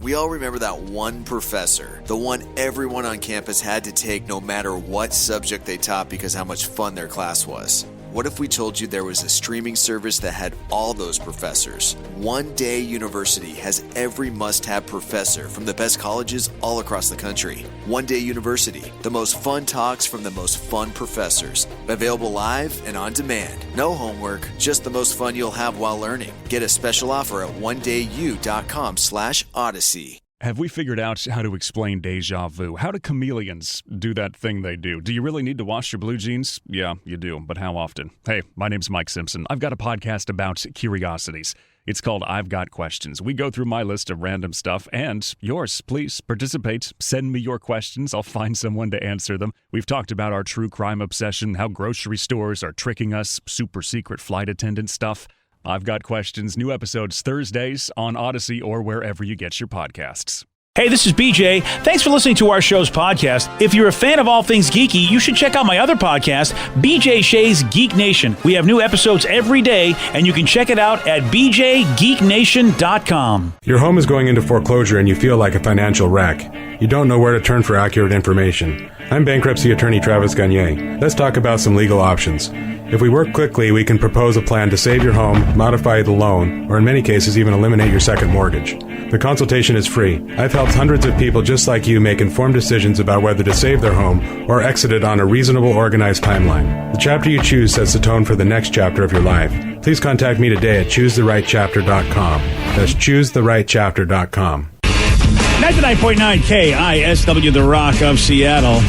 We all remember that one professor, the one everyone on campus had to take no matter what subject they taught because how much fun their class was. What if we told you there was a streaming service that had all those professors? One Day University has every must-have professor from the best colleges all across the country. One Day University, the most fun talks from the most fun professors. Available live and on demand. No homework, just the most fun you'll have while learning. Get a special offer at onedayU.com/Odyssey. Have we figured out how to explain deja vu? How do chameleons do that thing they do? Do you really need to wash your blue jeans? Yeah, you do, but how often? Hey, my name's Mike Simpson. I've got a podcast about curiosities. It's called I've Got Questions. We go through my list of random stuff and yours. Please participate. Send me your questions. I'll find someone to answer them. We've talked about our true crime obsession, how grocery stores are tricking us, super secret flight attendant stuff. I've Got Questions. New episodes Thursdays on Odyssey or wherever you get your podcasts. Hey, this is BJ. Thanks for listening to our show's podcast. If you're a fan of all things geeky, you should check out my other podcast, BJ Shea's Geek Nation. We have new episodes every day, and you can check it out at bjgeeknation.com. Your home is going into foreclosure and you feel like a financial wreck. You don't know where to turn for accurate information. I'm bankruptcy attorney Travis Gagne. Let's talk about some legal options. If we work quickly, we can propose a plan to save your home, modify the loan, or in many cases even eliminate your second mortgage. The consultation is free. I've helped hundreds of people just like you make informed decisions about whether to save their home or exit it on a reasonable, organized timeline. The chapter you choose sets the tone for the next chapter of your life. Please contact me today at choosetherightchapter.com. That's choosetherightchapter.com. 99.9 KISW, the Rock of Seattle.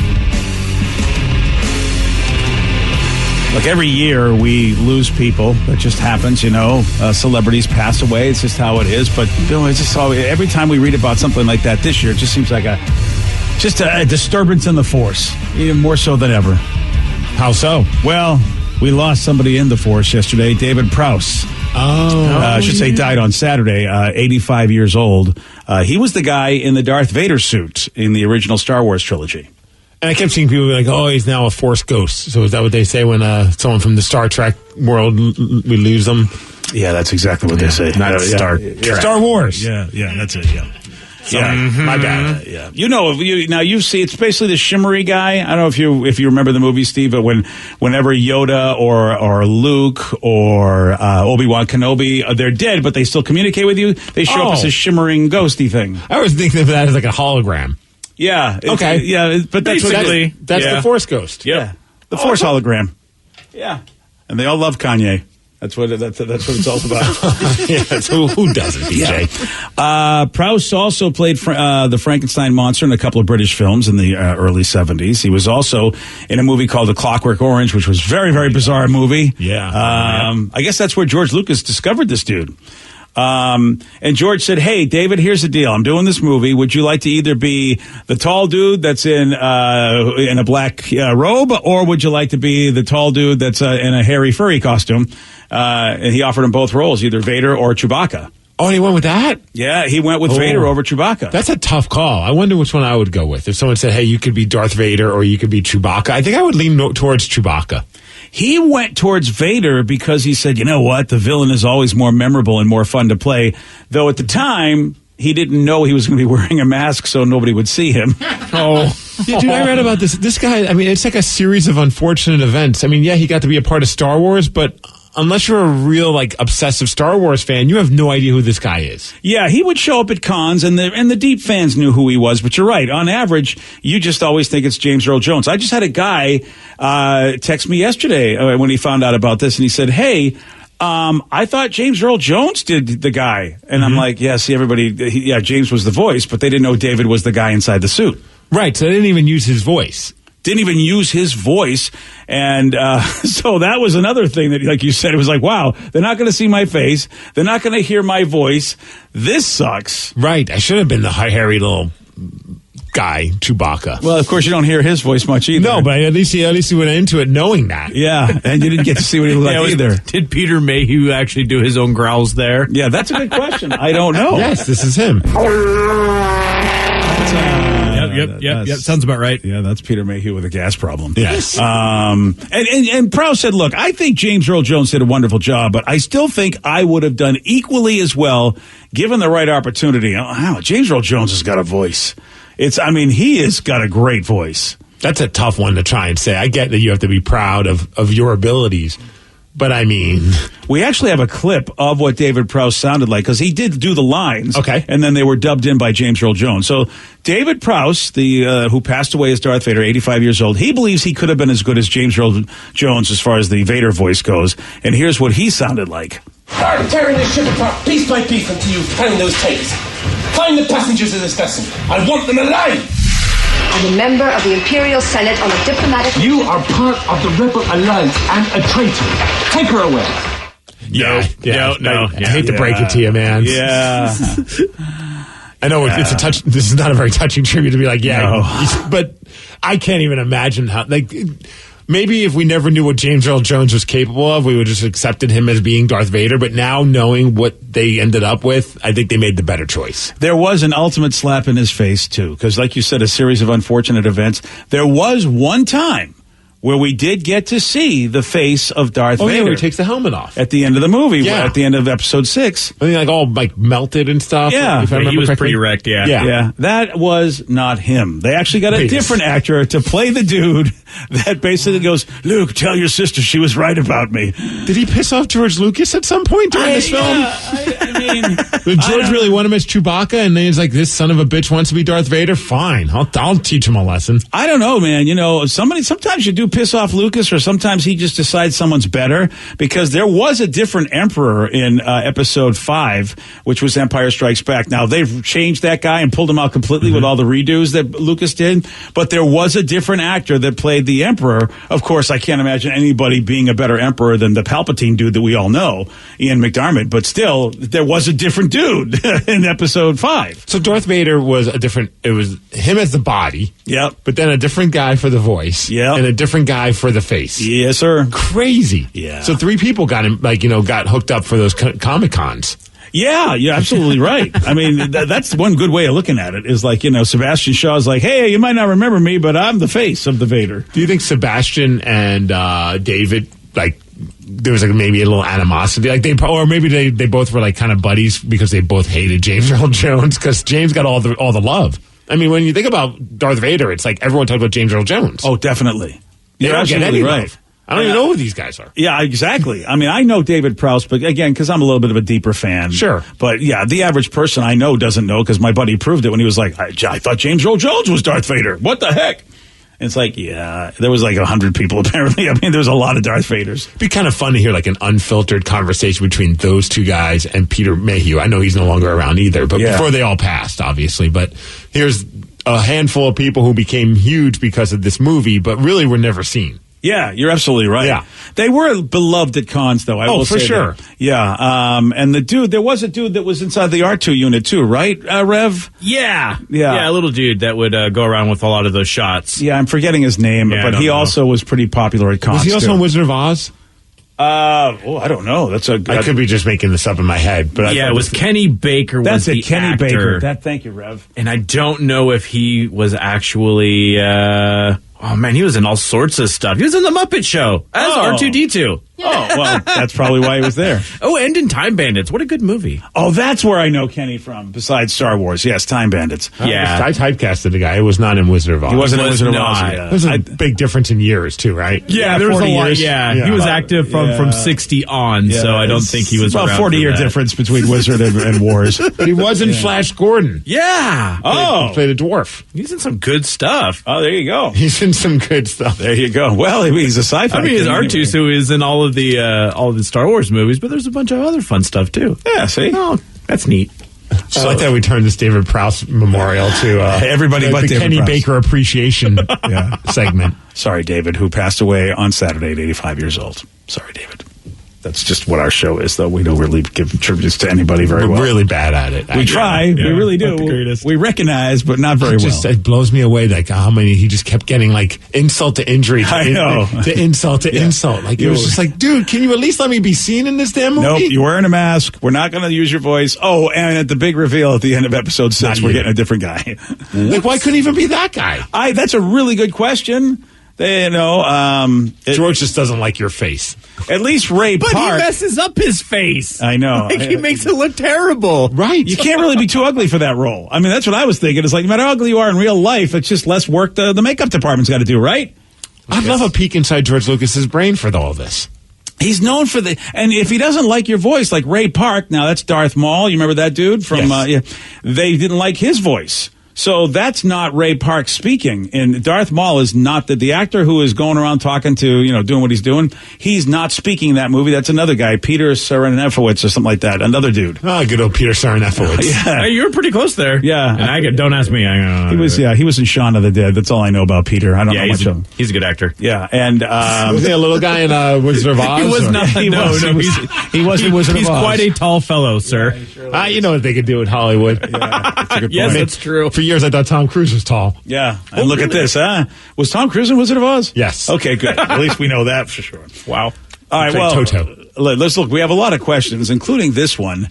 Look, every year we lose people. That just happens, celebrities pass away. It's just how it is. But, it's just every time we read about something like that this year, it just seems like a disturbance in the force, even more so than ever. How so? Well, we lost somebody in the force yesterday, David Prowse. I should say died on Saturday, 85 years old. He was the guy in the Darth Vader suit in the original Star Wars trilogy. And I kept seeing people be like, oh, he's now a Force ghost. So is that what they say when someone from the Star Trek world, we lose them? Yeah, that's exactly what they say. Not Star Trek. Star Wars. Yeah, that's it, yeah. My bad. Yeah, you see, it's basically the shimmery guy. I don't know if you remember the movie, Steve, but whenever Yoda or Luke or Obi-Wan Kenobi, they're dead, but they still communicate with you. They show up as a shimmering ghosty thing. I was thinking of that as like a hologram. Yeah. Okay. Yeah, but that's the Force ghost. Yep. Yeah, the Force hologram. Yeah, and they all love Kanye. That's what it's all about. Who doesn't, BJ? Yeah. Prowse also played the Frankenstein monster in a couple of British films in the early 70s. He was also in a movie called The Clockwork Orange, which was a very, very bizarre movie. Yeah. I guess that's where George Lucas discovered this dude. And George said, hey, David, here's the deal. I'm doing this movie. Would you like to either be the tall dude that's in a black robe, or would you like to be the tall dude that's in a hairy furry costume? And he offered him both roles, either Vader or Chewbacca. Oh, and he went with that? Yeah, he went with Vader over Chewbacca. That's a tough call. I wonder which one I would go with. If someone said, hey, you could be Darth Vader or you could be Chewbacca, I think I would lean towards Chewbacca. He went towards Vader because he said, you know what, the villain is always more memorable and more fun to play. Though at the time, he didn't know he was going to be wearing a mask so nobody would see him. Yeah, dude, I read about this. This guy, I mean, it's like a series of unfortunate events. I mean, yeah, he got to be a part of Star Wars, but unless you're a real, obsessive Star Wars fan, you have no idea who this guy is. Yeah, he would show up at cons, and the deep fans knew who he was. But you're right. On average, you just always think it's James Earl Jones. I just had a guy text me yesterday when he found out about this, and he said, hey, I thought James Earl Jones did the guy. And I'm like, yeah, see, James was the voice, but they didn't know David was the guy inside the suit. Right, so they didn't even use his voice. Didn't even use his voice. And so that was another thing that, like you said, it was like, wow, they're not going to see my face. They're not going to hear my voice. This sucks. Right. I should have been the hairy little guy, Chewbacca. Well, of course, you don't hear his voice much either. No, but at least he went into it knowing that. Yeah, and you didn't get to see what he looked like either. Did Peter Mayhew actually do his own growls there? Yeah, that's a good question. I don't know. Yes, this is him. Yep. Sounds about right. Yeah, that's Peter Mayhew with a gas problem. Yes. And Prowse said, look, I think James Earl Jones did a wonderful job, but I still think I would have done equally as well given the right opportunity. James Earl Jones has got a voice. He has got a great voice. That's a tough one to try and say. I get that you have to be proud of your abilities, but I mean... We actually have a clip of what David Prowse sounded like, because he did do the lines. Okay. And then they were dubbed in by James Earl Jones. So David Prowse, who passed away as Darth Vader, 85 years old, he believes he could have been as good as James Earl Jones as far as the Vader voice goes. And here's what he sounded like. I'm tearing this ship apart piece by piece until you find those tapes. Find the passengers of this vessel. I want them alive. I'm a member of the Imperial Senate on a diplomatic... You are part of the Rebel Alliance and a traitor. Take her away. No. I hate to break it to you, man. Yeah. I know it's a touch. This is not a very touching tribute to be like, but I can't even imagine how, maybe if we never knew what James Earl Jones was capable of, we would just accepted him as being Darth Vader. But now knowing what they ended up with, I think they made the better choice. There was an ultimate slap in his face, too, because like you said, a series of unfortunate events. There was one time where we did get to see the face of Darth Vader. Yeah, where he takes the helmet off. At the end of the movie, Yeah. at the end of episode 6. I think all melted and stuff. Yeah. If I remember he was correctly. pretty wrecked, yeah. Yeah, that was not him. They actually got a different actor to play the dude that basically goes, Luke, tell your sister she was right about me. Did he piss off George Lucas at some point during this film? Did George really want him as Chewbacca, and then he's like, this son of a bitch wants to be Darth Vader? Fine, I'll teach him a lesson. I don't know, man. Sometimes you do piss off Lucas, or sometimes he just decides someone's better, because there was a different emperor in episode 5, which was Empire Strikes Back. Now, they've changed that guy and pulled him out completely with all the redos that Lucas did, but there was a different actor that played the emperor. Of course, I can't imagine anybody being a better emperor than the Palpatine dude that we all know, Ian McDiarmid, but still, there was a different dude in episode 5. So Darth Vader was it was him as the body. Yep. But then a different guy for the voice. Yep. And a different guy for the face. Yes, sir. Crazy. Yeah. So 3 people got him, got hooked up for those Comic-Cons. Yeah, you're absolutely right. I mean, that's one good way of looking at it, is Sebastian Shaw's like, hey, you might not remember me, but I'm the face of the Vader. Do you think Sebastian and David, there was maybe a little animosity, maybe they both were kind of buddies because they both hated James Earl Jones, because James got all the love. I mean, when you think about Darth Vader, it's like everyone talks about James Earl Jones. Oh, definitely. They You're don't get absolutely any right. love. I don't even know who these guys are. Yeah, exactly. I mean, I know David Prowse, but again, because I'm a little bit of a deeper fan. Sure. But yeah, the average person I know doesn't know, because my buddy proved it when he was like, I thought James Earl Jones was Darth Vader. What the heck? And it's like, yeah, there was 100 people apparently. I mean, there's a lot of Darth Vaders. It'd be kind of fun to hear an unfiltered conversation between those two guys and Peter Mayhew. I know he's no longer around either, but before they all passed, obviously. But here's a handful of people who became huge because of this movie, but really were never seen. Yeah, you're absolutely right. Yeah. They were beloved at cons, though. I will for say sure. That. Yeah. And there was a dude that was inside the R2 unit, too, right, Rev? Yeah, Yeah. a little dude that would go around with a lot of those shots. Yeah, I'm forgetting his name, Yeah, I but don't he know. also was pretty popular at cons. Was he also too. in Wizard of Oz? I don't know. I could be just making this up in my head, but Yeah, it was Kenny Baker. That's was it, the Kenny actor. Baker. Thank you, Rev. And I don't know if he was actually. Oh man, he was in all sorts of stuff. He was in the Muppet Show as R2-D2. Oh, well, that's probably why he was there. Oh, and in Time Bandits. What a good movie. Oh, that's where I know Kenny from, besides Star Wars. Yes, Time Bandits. Yeah. I typecasted the guy. It was not in Wizard of Oz. He wasn't in Was Wizard of not. Oz. Yeah. There's a big difference in years, too, right? Yeah, there was a 40 lot. years. Yeah, he was active from 60 on, so I don't think he was about around 40 for year that. difference between Wizard and Wars. But he was in Flash Gordon. Yeah. He played a dwarf. He's in some good stuff. Oh, there you go. He's in some good stuff. There you go. Well, he's a sci-fi. I mean, he's king R2, anyway. so he's in all of the Star Wars movies, but there's a bunch of other fun stuff too. Yeah, see? Oh, that's neat. I like that we turned this David Prowse memorial to Everybody but the David Kenny Prowse. Baker appreciation segment. Sorry, David, who passed away on Saturday at 85 years old. Sorry, David. That's just what our show is, though. We don't really give tributes to anybody very well. We're really bad at it. We try. Yeah. We really do. Not the greatest. We recognize, but not very well. It blows me away, like how many he just kept getting like insult to injury. I know. To insult to insult. Like it was just like, dude, can you at least let me be seen in this damn movie? Nope, you're wearing a mask. We're not going to use your voice. Oh, and at the big reveal at the end of episode 6, we're getting a different guy. Like, why couldn't even be that guy? That's a really good question. George just doesn't like your face. At least Ray Park. But he messes up his face. I know. Like, he makes it look terrible. Right. You can't really be too ugly for that role. I mean, that's what I was thinking. It's like, no matter how ugly you are in real life, it's just less work the makeup department's got to do, right? I'd love a peek inside George Lucas's brain for all this. He's known for and if he doesn't like your voice, like Ray Park, now that's Darth Maul. You remember that dude from, they didn't like his voice. So that's not Ray Park speaking. And Darth Maul is not the actor who is going around talking to, doing what he's doing. He's not speaking in that movie. That's another guy, Peter Serafinowicz or something like that. Another dude. Oh, good old Peter Serafinowicz. Yeah. Hey, you were pretty close there. Yeah. And don't ask me. He was in Shaun of the Dead. That's all I know about Peter. I don't know much of him. He's a good actor. Yeah. And, was he a little guy in Wizard of Oz? He was not. He was in Wizard of Oz. He's quite a tall fellow, sir. You know what they could do in Hollywood. Yeah, that's a good yes, point. that's true. For years, I thought Tom Cruise was tall. Yeah. And look at this, huh? Was Tom Cruise in Wizard of Oz? Yes. Okay, good. At least we know that for sure. Wow. All right, well, Toto. Let's look. We have a lot of questions, including this one.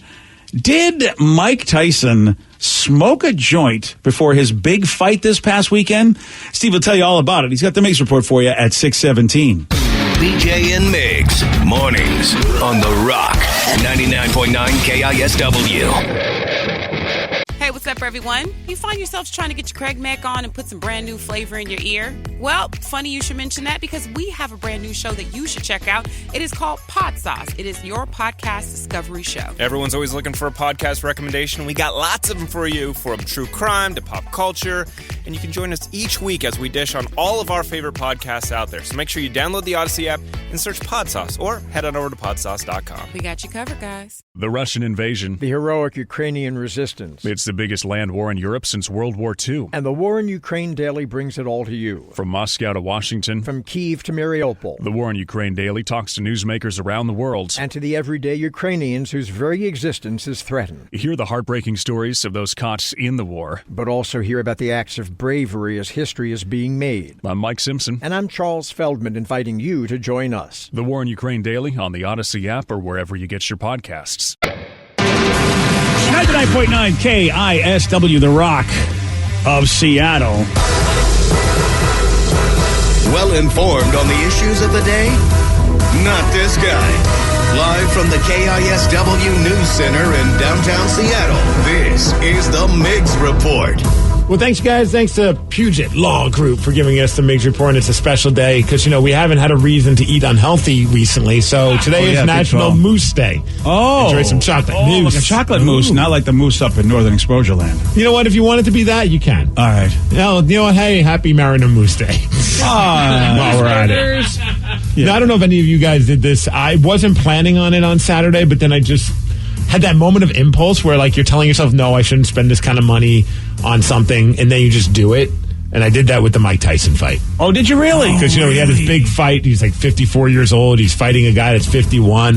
Did Mike Tyson smoke a joint before his big fight this past weekend? Steve will tell you all about it. He's got the Migs Report for you at 6:17. BJ and Migs, mornings on The Rock, 99.9 KISW. Hey, what's up, everyone? You find yourselves trying to get your Craig Mack on and put some brand new flavor in your ear? Well, funny you should mention that because we have a brand new show that you should check out. It is called Pod Sauce. It is your podcast discovery show. Everyone's always looking for a podcast recommendation. We got lots of them for you, from true crime to pop culture. And you can join us each week as we dish on all of our favorite podcasts out there. So make sure you download the Odyssey app and search Pod Sauce, or head on over to podsauce.com. We got you covered, guys. The Russian invasion. The heroic Ukrainian resistance. It's the biggest land war in Europe since World War II. And the War in Ukraine Daily brings it all to you. From Moscow to Washington. From Kyiv to Mariupol. The War in Ukraine Daily talks to newsmakers around the world. And to the everyday Ukrainians whose very existence is threatened. Hear the heartbreaking stories of those caught in the war. But also hear about the acts of bravery as history is being made. I'm Mike Simpson. And I'm Charles Feldman, inviting you to join us. The War in Ukraine Daily on the Odyssey app or wherever you get your podcasts. 99.9 KISW, The Rock of Seattle. Well informed on the issues of the day? Not this guy. Live from the KISW News Center in downtown Seattle, this is the Migs Report. Well, thanks, guys. Thanks to Puget Law Group for giving us the Migs Report. It's a special day because, we haven't had a reason to eat unhealthy recently. So today is National Moose Day. Oh. Enjoy some chocolate mousse. Like a chocolate mousse, not like the moose up in Northern Exposure Land. You know what? If you want it to be that, you can. All right. You know what? Hey, happy Mariner Moose Day. While we're at it. Yeah. Now, I don't know if any of you guys did this. I wasn't planning on it on Saturday, but then I just had that moment of impulse where, you're telling yourself, no, I shouldn't spend this kind of money on something, and then you just do it. And I did that with the Mike Tyson fight. Oh, did you really? Because, he had this big fight. He's 54 years old. He's fighting a guy that's 51,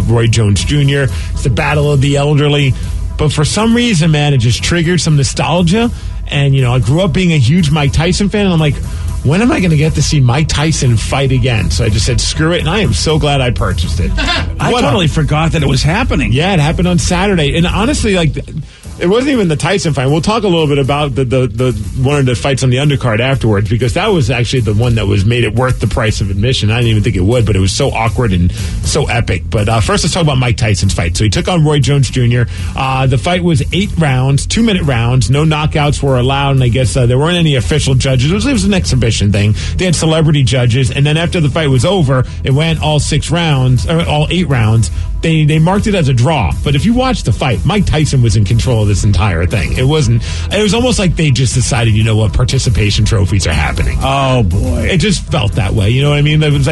Roy Jones Jr. It's the battle of the elderly. But for some reason, man, it just triggered some nostalgia. And, I grew up being a huge Mike Tyson fan, and I'm like, when am I going to get to see Mike Tyson fight again? So I just said, screw it, and I am so glad I purchased it. I totally forgot that it was happening. Yeah, it happened on Saturday. And honestly, it wasn't even the Tyson fight. We'll talk a little bit about the one of the fights on the undercard afterwards, because that was actually the one that made it worth the price of admission. I didn't even think it would, but it was so awkward and so epic. But first, let's talk about Mike Tyson's fight. So he took on Roy Jones Jr. The fight was 8 rounds, 2-minute rounds. No knockouts were allowed, and I guess there weren't any official judges. It was an exhibition thing. They had celebrity judges, and then after the fight was over, it went all 6 rounds, or all 8 rounds. They marked it as a draw. But if you watch the fight, Mike Tyson was in control of this entire thing. It was almost like they just decided, you know what, participation trophies are happening. Oh, boy. It just felt that way. You know what I mean? It was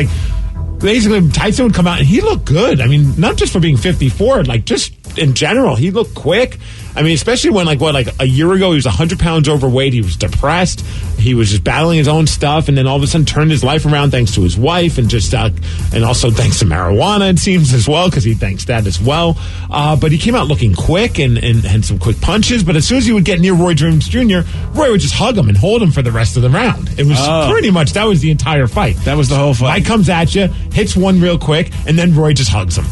basically Tyson would come out and he looked good. I mean, not just for being 54, just in general, he looked quick. I mean, especially when, like a year ago, he was 100 pounds overweight. He was depressed. He was just battling his own stuff, and then all of a sudden turned his life around thanks to his wife, and just and also thanks to marijuana, it seems, as well, because he thanks that as well. But he came out looking quick and had some quick punches. But as soon as he would get near Roy Jones Jr., Roy would just hug him and hold him for the rest of the round. It was pretty much, that was the entire fight. That was the whole fight. Mike comes at you, hits one real quick, and then Roy just hugs him.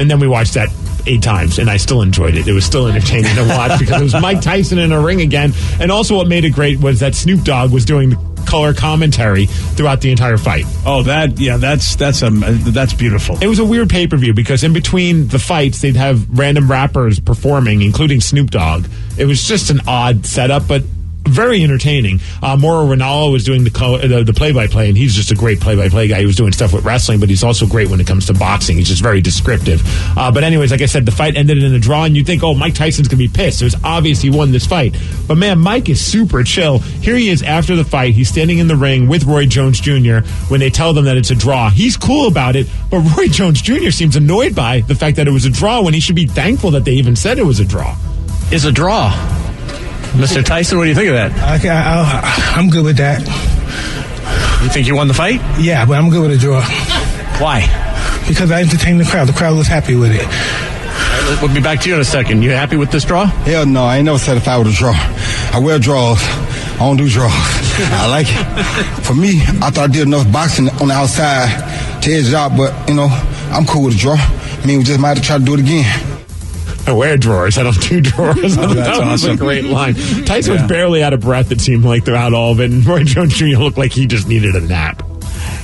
And then we watched that 8 times, and I still enjoyed it. It was still entertaining to watch because it was Mike Tyson in a ring again. And also what made it great was that Snoop Dogg was doing the color commentary throughout the entire fight. Oh, that's beautiful. It was a weird pay-per-view because in between the fights, they'd have random rappers performing, including Snoop Dogg. It was just an odd setup, but very entertaining. Mauro Ranallo was doing the play-by-play, and he's just a great play-by-play guy. He was doing stuff with wrestling, but he's also great when it comes to boxing. He's just very descriptive. But anyways, like I said, the fight ended in a draw, and you'd think, oh, Mike Tyson's going to be pissed. It was obvious he won this fight. But, man, Mike is super chill. Here he is after the fight. He's standing in the ring with Roy Jones Jr. when they tell them that it's a draw. He's cool about it, but Roy Jones Jr. seems annoyed by the fact that it was a draw when he should be thankful that they even said it was a draw. It's a draw. Mr. Tyson, what do you think of that? I'm good with that. You think you won the fight? Yeah, but I'm good with a draw. Why? Because I entertained the crowd. The crowd was happy with it. We'll be back to you in a second. You happy with this draw? Hell no, I ain't never satisfied with a draw. I wear draws. I don't do draws. I like it. For me, I thought I did enough boxing on the outside to edge it out, but, I'm cool with a draw. I mean, we just might have to try to do it again. I wear drawers. I don't do drawers. Oh, that's that was awesome. a great line. Tyson was barely out of breath, it seemed like, throughout all of it. And Roy Jones Jr. looked like he just needed a nap.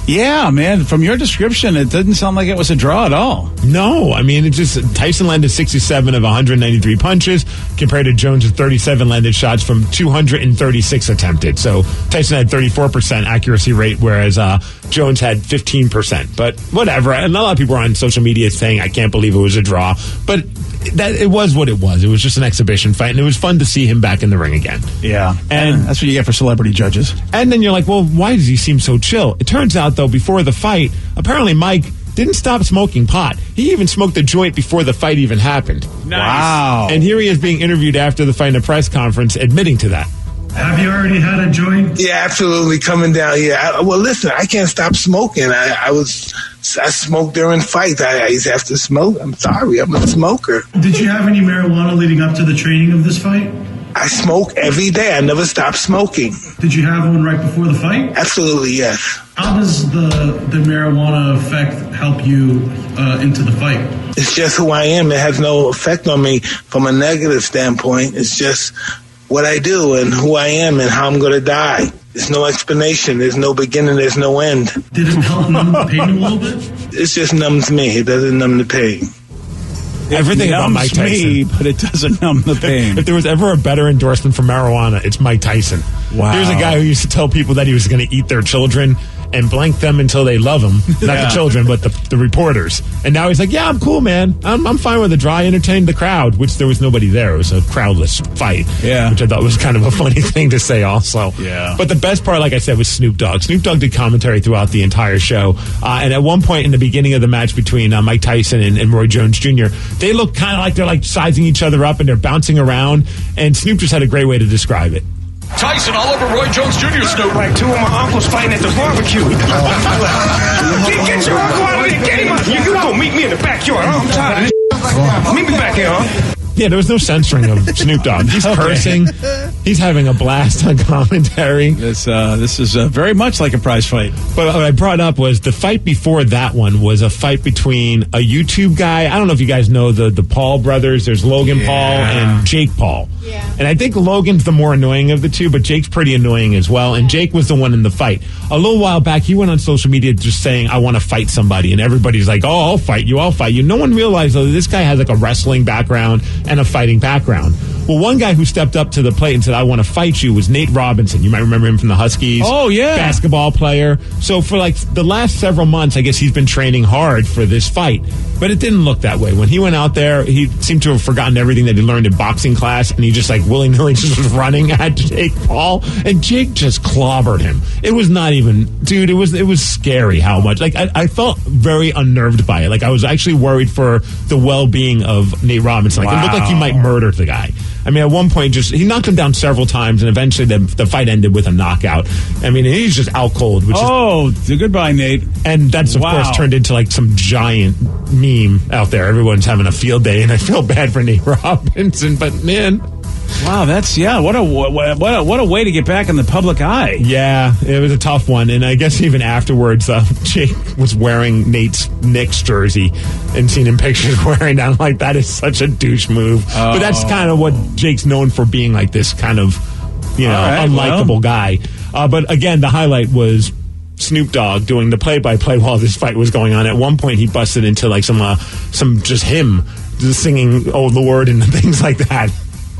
Yeah, man. From your description, it didn't sound like it was a draw at all. No, I mean, Tyson landed 67 of 193 punches compared to Jones' 37 landed shots from 236 attempted. So Tyson had 34% accuracy rate, whereas Jones had 15%. But whatever. And a lot of people are on social media saying, I can't believe it was a draw. But it was what it was. It was just an exhibition fight, and it was fun to see him back in the ring again. Yeah, and that's what you get for celebrity judges. And then you're like, well, why does he seem so chill? It turns out, though, before the fight, apparently Mike didn't stop smoking pot. He even smoked a joint before the fight even happened. Nice. Wow. And here he is being interviewed after the fight in a press conference, admitting to that. Have you already had a joint? Yeah, absolutely. Coming down here. Well, listen, I can't stop smoking. I smoked during fights. I used to have to smoke. I'm sorry. I'm a smoker. Did you have any marijuana leading up to the training of this fight? I smoke every day. I never stop smoking. Did you have one right before the fight? Absolutely, yes. How does the marijuana effect help you into the fight? It's just who I am. It has no effect on me from a negative standpoint. It's just what I do and who I am and how I'm going to die. There's no explanation. There's no beginning. There's no end. Did it help numb the pain a little bit? It just numbs me. It doesn't numb the pain. Everything about Mike Tyson. But it doesn't numb the pain. If there was ever a better endorsement for marijuana, it's Mike Tyson. Wow. Here's a guy who used to tell people that he was going to eat their children and blank them until they love him. Not the children, but the reporters. And now he's like, yeah, I'm cool, man. I'm fine with the draw. I entertained the crowd, which there was nobody there. It was a crowdless fight, which I thought was kind of a funny thing to say also. Yeah. But the best part, like I said, was Snoop Dogg. Snoop Dogg did commentary throughout the entire show. And at one point in the beginning of the match between Mike Tyson and Roy Jones Jr., they look kind of like they're like sizing each other up and they're bouncing around. And Snoop just had a great way to describe it. Tyson all over Roy Jones Jr. Snoop. Like two of my uncles fighting at the barbecue. Get your uncle out of there. Get him out. You go meet me in the backyard. I'm tired of this. Meet me back here, huh? Yeah, there was no censoring of Snoop Dogg. He's cursing. He's having a blast on commentary. This is very much like a prize fight. But what I brought up was the fight before that one was a fight between a YouTube guy. I don't know if you guys know the Paul brothers. There's Logan Paul and Jake Paul. Yeah. And I think Logan's the more annoying of the two, but Jake's pretty annoying as well. And Jake was the one in the fight. A little while back, he went on social media just saying, I want to fight somebody. And everybody's like, oh, I'll fight you. I'll fight you. No one realized, though, that this guy has like a wrestling background and a fighting background. Well, one guy who stepped up to the plate and said, I want to fight you was Nate Robinson. You might remember him from the Huskies. Oh, yeah. Basketball player. So for like the last several months, I guess he's been training hard for this fight. But it didn't look that way. When he went out there, he seemed to have forgotten everything that he learned in boxing class, and he just like willy-nilly just was running at Jake Paul, and Jake just clobbered him. It was not even, dude, it was scary how much. Like, I felt very unnerved by it. Like, I was actually worried for the well-being of Nate Robinson. Like, it looked like he might murder the guy. I mean, at one point, he knocked him down several times, and eventually the fight ended with a knockout. I mean, he's just out cold. Goodbye, Nate. And that's, of course, turned into like some giant meme out there. Everyone's having a field day, and I feel bad for Nate Robinson, but man. Wow, what a way to get back in the public eye. Yeah, it was a tough one, and I guess even afterwards, Jake was wearing Nate's Knicks jersey and seen him pictures wearing that. I'm like, that is such a douche move. But that's kind of what Jake's known for, being like this kind of, unlikable guy. But again, the highlight was Snoop Dogg doing the play-by-play while this fight was going on. At one point, he busted into like some just him just singing "Oh Lord" and things like that.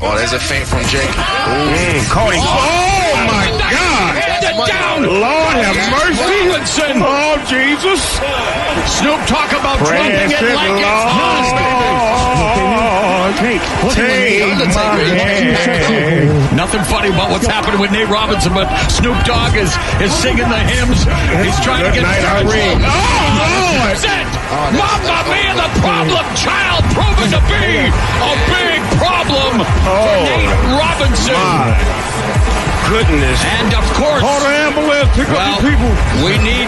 Oh, there's a feint from Jake. Caught him. Oh, my God. Down. Lord have mercy. Robinson. Oh, Jesus. Snoop, talk about dropping it like it's hot, baby. Take my hand. Nothing funny about what's happening with Nate Robinson, but Snoop Dogg is singing the hymns. He's trying to get Irene. Lord. Mamma Mia, the problem child proven to be a big problem for Nate Robinson. Goodness. And of course, call the ambulance, pick up the people. We need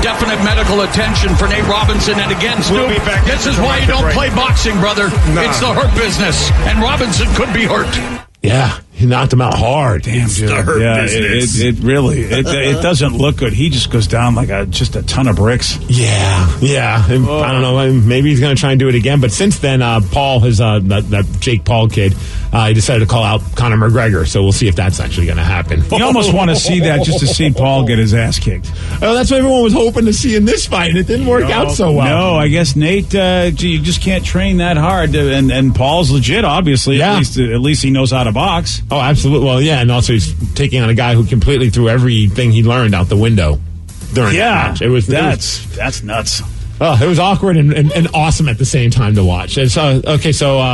definite medical attention for Nate Robinson. And again, Snoop, this is why you don't play boxing, brother. Nah. It's the hurt business. And Robinson could be hurt. Yeah, he knocked him out hard. Damn, dude. It really it doesn't look good. He just goes down like just a ton of bricks. Yeah. I don't know. Maybe he's going to try and do it again. But since then, Paul has that Jake Paul kid. He decided to call out Conor McGregor. So we'll see if that's actually going to happen. You almost want to see that just to see Paul get his ass kicked. Oh, that's what everyone was hoping to see in this fight, and it didn't work out so well. No, I guess Nate, you just can't train that hard. And Paul's legit, obviously. Yeah. At least he knows how to box. Oh, absolutely. Well, yeah, and also he's taking on a guy who completely threw everything he learned out the window during the match. That's nuts. Oh, it was awkward and awesome at the same time to watch. So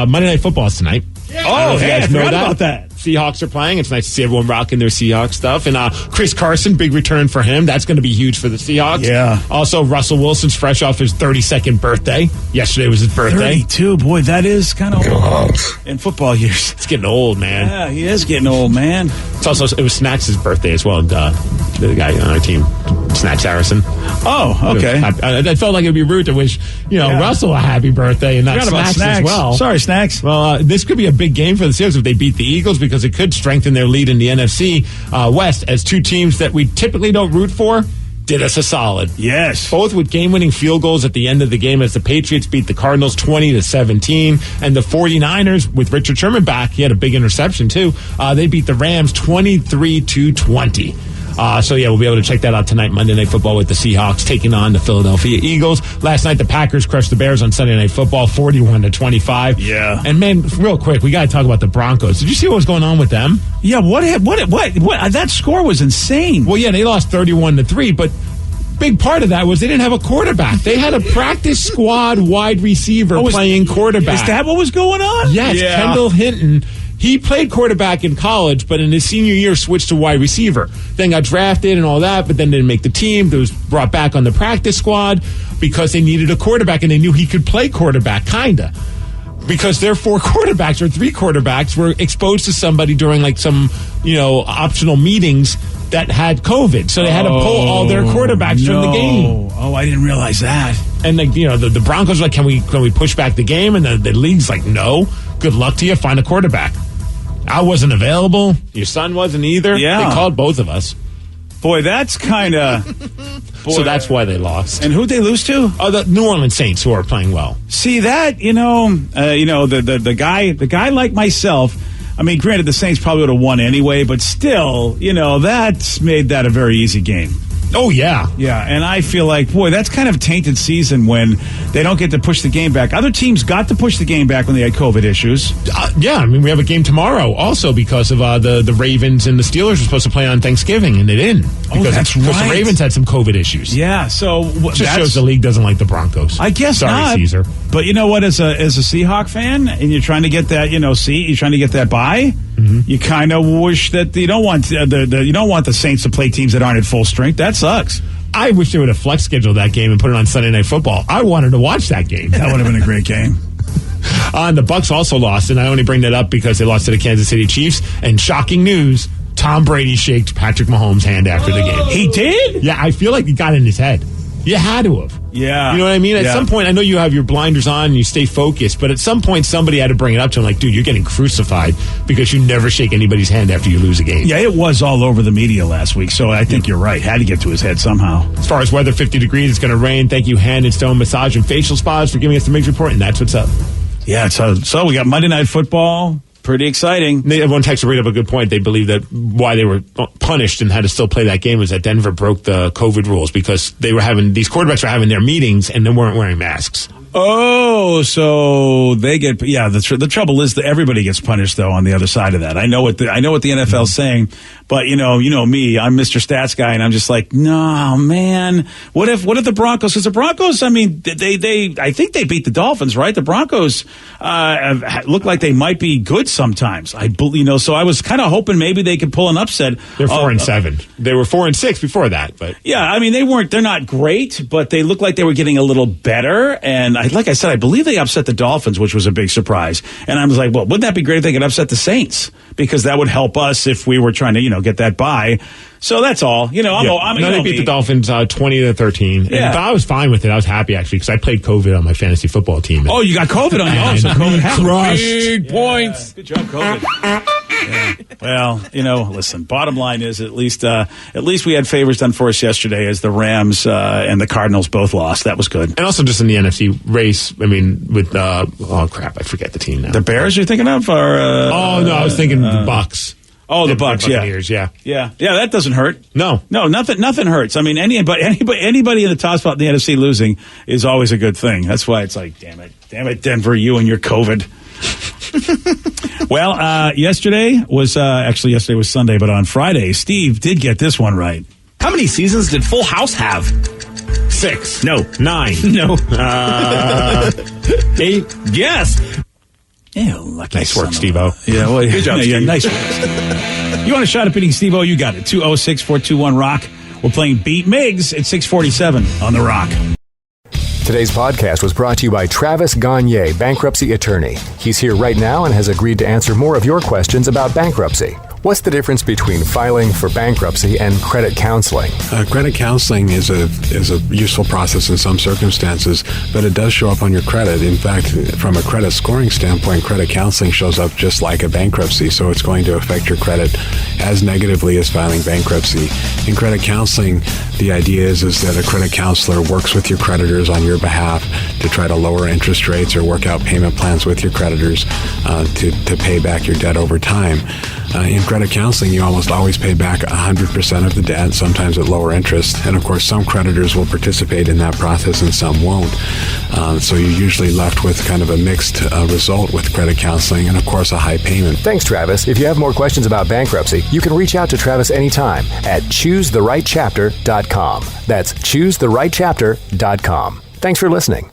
Monday Night Football is tonight. Oh, hey, I forgot about that. Seahawks are playing. It's nice to see everyone rocking their Seahawks stuff. And Chris Carson, big return for him. That's going to be huge for the Seahawks. Yeah. Also, Russell Wilson's fresh off his 32nd birthday. Yesterday was his birthday. 32. Boy, that is kind of old in football years. It's getting old, man. Yeah, he is getting old, man. It was Snacks' birthday as well. The guy on our team, Snacks Harrison. Oh, okay. I felt like it would be rude to wish Russell a happy birthday and not Snacks as well. Sorry, Snacks. Well, this could be a big game for the Seahawks if they beat the Eagles, because it could strengthen their lead in the NFC West, as two teams that we typically don't root for did us a solid. Yes. Both with game-winning field goals at the end of the game, as the Patriots beat the Cardinals 20-17, and the 49ers, with Richard Sherman back, he had a big interception too, they beat the Rams 23-20. We'll be able to check that out tonight, Monday Night Football, with the Seahawks taking on the Philadelphia Eagles. Last night, the Packers crushed the Bears on Sunday Night Football, 41-25. Yeah. And man, real quick, we got to talk about the Broncos. Did you see what was going on with them? Yeah. What? That score was insane. Well, yeah, they lost 31-3, but big part of that was they didn't have a quarterback. They had a practice squad wide receiver playing quarterback. Is that what was going on? Yes, yeah. Kendall Hinton. He played quarterback in college, but in his senior year switched to wide receiver. Then got drafted and all that, but then didn't make the team. He was brought back on the practice squad because they needed a quarterback, and they knew he could play quarterback, kinda. Because their three quarterbacks were exposed to somebody during like some, optional meetings that had COVID. So they had to pull all their quarterbacks from the game. Oh, I didn't realize that. And the Broncos were like, can we push back the game? And the league's like, no. Good luck to you. Find a quarterback. I wasn't available. Your son wasn't either. Yeah. They called both of us. Boy, that's kind of... So that's why they lost. And who'd they lose to? Oh, the New Orleans Saints, who are playing well. See that, the guy like myself. I mean, granted, the Saints probably would have won anyway, but still, that's made that a very easy game. Oh, yeah. Yeah, and I feel like, boy, that's kind of a tainted season when They don't get to push the game back. Other teams got to push the game back when they had COVID issues. Yeah, I mean, we have a game tomorrow also because of the Ravens and the Steelers were supposed to play on Thanksgiving, and they didn't. Because that's right. The Ravens had some COVID issues. Yeah, so just shows the league doesn't like the Broncos. I guess Sorry, not. Caesar. But you know what? As a Seahawk fan, and you're trying to get that, seat, you're trying to get that bye. Mm-hmm. You kind of wish that you don't want you don't want the Saints to play teams that aren't at full strength. That sucks. I wish they would have flex scheduled that game and put it on Sunday Night Football. I wanted to watch that game. That would have been a great game. And the Bucs also lost, and I only bring that up because they lost to the Kansas City Chiefs. And shocking news, Tom Brady shaked Patrick Mahomes' hand after the game. He did? Yeah, I feel like he got in his head. You had to have. Yeah. You know what I mean? At some point, I know you have your blinders on and you stay focused, but at some point, somebody had to bring it up to him like, dude, you're getting crucified because you never shake anybody's hand after you lose a game. Yeah, it was all over the media last week, so I think you're right. Had to get to his head somehow. As far as weather, 50 degrees, it's going to rain. Thank you, Hand and Stone Massage and Facial Spas, for giving us the Migs Report, and that's what's up. Yeah, so we got Monday Night Football. Pretty exciting. Everyone texted to bring up a good point. They believe that why they were punished and had to still play that game was that Denver broke the COVID rules because these quarterbacks were having their meetings and they weren't wearing masks. Oh, so they get the trouble is that everybody gets punished though on the other side of that. I know what the NFL's saying, but you know me, I'm Mr. Stats guy, and I'm just like, no man, what if the Broncos? Because the Broncos, I mean, I think they beat the Dolphins, right? The Broncos look like they might be good sometimes. So I was kind of hoping maybe they could pull an upset. They're 4-7. They were 4-6 before that, but yeah, I mean they're not great, but they looked like they were getting a little better. And like I said, I believe they upset the Dolphins, which was a big surprise. And I was like, well, wouldn't that be great if they could upset the Saints? Because that would help us if we were trying to, get that bye. So that's all. They beat the Dolphins 20-13. Yeah. But I was fine with it. I was happy, actually, because I played COVID on my fantasy football team. Oh, you got COVID on you? So COVID crushed. Big points. Good job, COVID. Yeah. Well, listen, bottom line is at least we had favors done for us yesterday as the Rams and the Cardinals both lost. That was good. And also just in the NFC race, I mean, with, I forget the team now. The Bears you're thinking of? Or, I was thinking the Bucks. Oh, the Bucks, yeah. Yeah, that doesn't hurt. No, nothing hurts. I mean, anybody in the top spot in the NFC losing is always a good thing. That's why it's like, damn it, Denver, you and your COVID. Well, yesterday was Sunday, but on Friday, Steve did get this one right. How many seasons did Full House have? 6. No. 9. No. 8. Yes. Yeah, lucky nice work, Steve-O. Yeah, well, good job, Steve. Yeah, nice work. You want a shot at beating Steve-O? You got it. 206-421-ROCK. We're playing Beat Migs at 647 on The Rock. Today's podcast was brought to you by Travis Gagne, bankruptcy attorney. He's here right now and has agreed to answer more of your questions about bankruptcy. What's the difference between filing for bankruptcy and credit counseling? Credit counseling is a useful process in some circumstances, but it does show up on your credit. In fact, from a credit scoring standpoint, credit counseling shows up just like a bankruptcy, so it's going to affect your credit as negatively as filing bankruptcy. In credit counseling, the idea is that a credit counselor works with your creditors on your behalf to try to lower interest rates or work out payment plans with your creditors to pay back your debt over time. In credit counseling, you almost always pay back 100% of the debt, sometimes at lower interest. And of course, some creditors will participate in that process and some won't. So you're usually left with kind of a mixed result with credit counseling and, of course, a high payment. Thanks, Travis. If you have more questions about bankruptcy, you can reach out to Travis anytime at choosetherightchapter.com. That's choosetherightchapter.com. Thanks for listening.